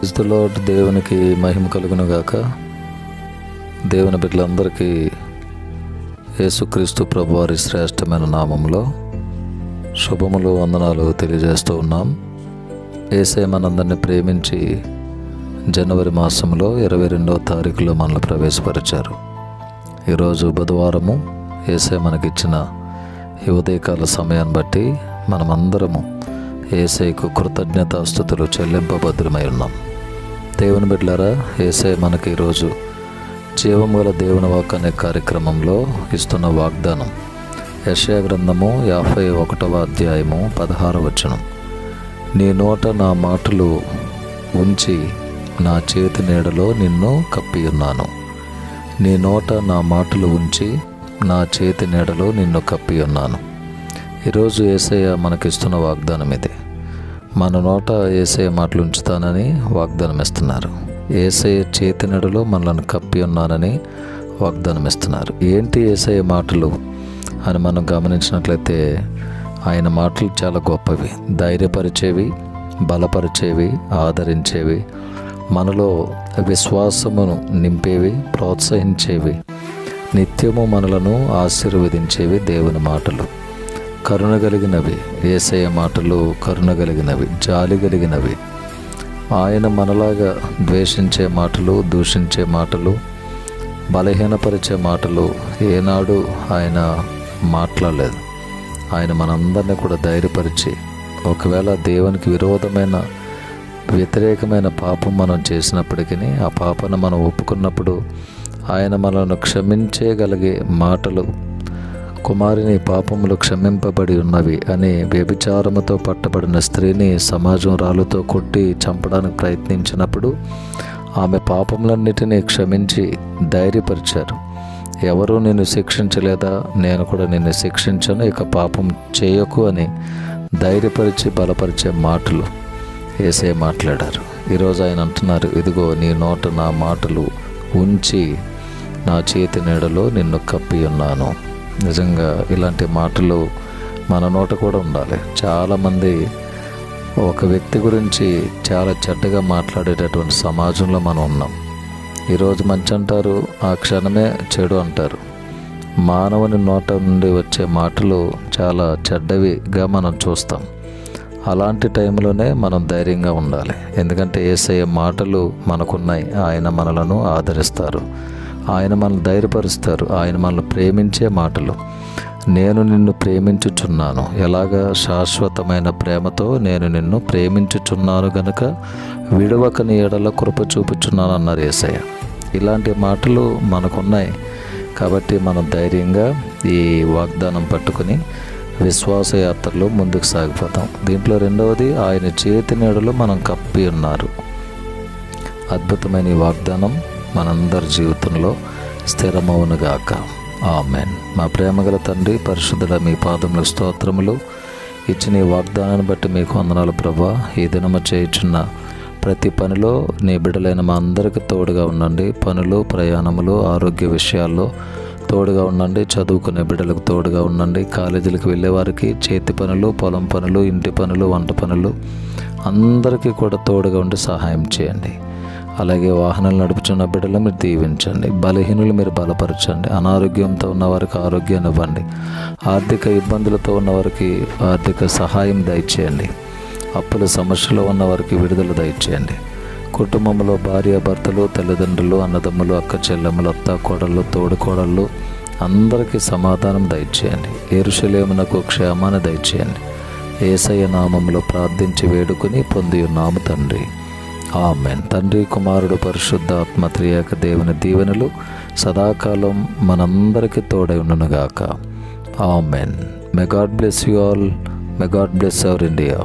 Praise the lord. దేవునికి మహిమ కలుగును గాక. దేవుని బిడ్డలందరికీ యేసుక్రీస్తు ప్రభువారి శ్రేష్టమైన నామంలో శుభములు, వందనాలు తెలియజేస్తూ ఉన్నాం. యేసయ్య మనందరినీ ప్రేమించి జనవరి మాసంలో 22వ తారీఖులో మనల్ని ప్రవేశపరిచారు. ఈరోజు బుధవారము. యేసయ్య మనకిచ్చిన ఈ ఉదయకాల సమయాన్ని బట్టి మనమందరము యేసయ్యకు కృతజ్ఞతాస్తుతులు చెల్లింపబద్ధులమై ఉన్నాం. దేవుని బిడ్డలారా, యేసయ్య మనకి ఈరోజు జీవం గల దేవుని వాక్కు అనే కార్యక్రమంలో ఇస్తున్న వాగ్దానం యెషయా గ్రంథము 51వ అధ్యాయము 16వ వచనం. నీ నోట నా మాటలు ఉంచి నా చేతి నీడలో నిన్ను కప్పియున్నాను. నీ నోట నా మాటలు ఉంచి నా చేతి నీడలో నిన్ను కప్పియున్నాను. ఈరోజు యేసయ్య మనకిస్తున్న వాగ్దానం ఇది. మన నోట యేసయ్య మాటలు ఉంచుతానని వాగ్దానం ఇస్తున్నారు. యేసయ్య చేతి నీడలో మనల్ని కప్పి ఉన్నానని వాగ్దానం ఇస్తున్నారు. ఏంటి యేసయ్య మాటలు అని మనం గమనించినట్లయితే ఆయన మాటలు చాలా గొప్పవి, ధైర్యపరిచేవి, బలపరిచేవి, ఆదరించేవి, మనలో విశ్వాసమును నింపేవి, ప్రోత్సహించేవి, నిత్యము మనలను ఆశీర్వదించేవి దేవుని మాటలు. కరుణ కలిగినవి యేసయ్య మాటలు, కరుణ కలిగినవి, జాలి కలిగినవి. ఆయన మనలాగా ద్వేషించే మాటలు, దూషించే మాటలు, బలహీనపరిచే మాటలు ఏనాడు ఆయన మాట్లాడలేదు. ఆయన మనందరినీ కూడా ధైర్యపరిచి, ఒకవేళ దేవునికి విరోధమైన వ్యతిరేకమైన పాపం మనం చేసినప్పటికీ ఆ పాపాన్ని మనం ఒప్పుకున్నప్పుడు ఆయన మనల్ని క్షమించగలిగే మాటలు, కుమారుని పాపములు క్షమింపబడి ఉన్నవి అని వ్యభిచారముతో పట్టబడిన స్త్రీని సమాజం రాళ్ళతో కొట్టి చంపడానికి ప్రయత్నించినప్పుడు ఆమె పాపములన్నిటినీ క్షమించి ధైర్యపరిచారు. ఎవరూ నిన్ను శిక్షించలేదా, నేను కూడా నిన్ను శిక్షించను, ఇక పాపం చేయకు అని ధైర్యపరిచి బలపరిచే మాటలు యేసయ్య మాట్లాడారు. ఈరోజు ఆయన అంటున్నారు, ఇదిగో నీ నోట నా మాటలు ఉంచి నా చేతి నీడలో నిన్ను కప్పి ఉన్నాను. నిజంగా ఇలాంటి మాటలు మన నోట కూడా ఉండాలి. చాలామంది ఒక వ్యక్తి గురించి చాలా చెడ్డగా మాట్లాడేటటువంటి సమాజంలో మనం ఉన్నాం. ఈరోజు మంచి అంటారు, ఆ క్షణమే చెడు అంటారు. మానవుని నోట నుండి వచ్చే మాటలు చాలా చెడ్డవిగా మనం చూస్తాం. అలాంటి టైంలోనే మనం ధైర్యంగా ఉండాలి. ఎందుకంటే యేసయ్య మాటలు మనకున్నాయి. ఆయన మనలను ఆదరిస్తారు, ఆయన మనల్ని ధైర్యపరుస్తారు, ఆయన మనల్ని ప్రేమించే మాటలు. నేను నిన్ను ప్రేమించుచున్నాను, ఎలాగా శాశ్వతమైన ప్రేమతో నేను నిన్ను ప్రేమించుచున్నాను గనుక విడవక నీ ఎడల కృప చూపుచున్నాను అన్నారు యేసయ్య. ఇలాంటి మాటలు మనకున్నాయి కాబట్టి మనం ధైర్యంగా ఈ వాగ్దానం పట్టుకుని విశ్వాస యాత్రలో ముందుకు సాగిపోతాం. దీంట్లో రెండవది, ఆయన చేతి నీడలో మనం కప్పి ఉన్నారు. అద్భుతమైన ఈ వాగ్దానం మనందరి జీవితంలో స్థిరమవునుగాక. ఆమెన్. మా ప్రేమగల తండ్రి, పరిశుద్ధుల మీ పాదములకు స్తోత్రములు. ఇచ్చిన ఈ వాగ్దానాన్ని బట్టి మీకు వందనాలు ప్రభా. ఈ దినము చేయుచున్న ప్రతి పనిలో నీ బిడ్డలైన మా అందరికీ తోడుగా ఉండండి. పనులు, ప్రయాణములు, ఆరోగ్య విషయాల్లో తోడుగా ఉండండి. చదువుకునే బిడ్డలకు తోడుగా ఉండండి. కాలేజీలకు వెళ్ళే వారికి చేతి పనులు, పొలం పనులు, ఇంటి పనులు, వంట పనులు అందరికీ కూడా తోడుగా ఉండి సహాయం చేయండి. అలాగే వాహనాలు నడుపుచున్న బిడ్డలు మీరు దీవించండి. బలహీనులు మీరు బలపరచండి. అనారోగ్యంతో ఉన్న వారికి ఆరోగ్యాన్ని ఇవ్వండి. ఆర్థిక ఇబ్బందులతో ఉన్నవారికి ఆర్థిక సహాయం దయచేయండి. అప్పుల సమస్యలో ఉన్న వారికి విడుదల దయచేయండి. కుటుంబంలో భార్య భర్తలు, తల్లిదండ్రులు, అన్నదమ్ములు, అక్క చెల్లెమ్మలు, అత్త కోడళ్ళు, తోడు కోడళ్ళు అందరికీ సమాధానం దయచేయండి. యెరూషలేమునకు క్షేమాన్ని దయచేయండి. యేసయ్య నామములో ప్రార్థించి వేడుకొని పొంది ఉన్నాము తండ్రి. ఆమెన్. తండ్రి, కుమారుడు, పరిశుద్ధాత్మ త్రియేక దేవుని దీవెనలు సదాకాలం మనందరికీ తోడై ఉండునుగాక. Amen. May God bless you all. May God bless our India.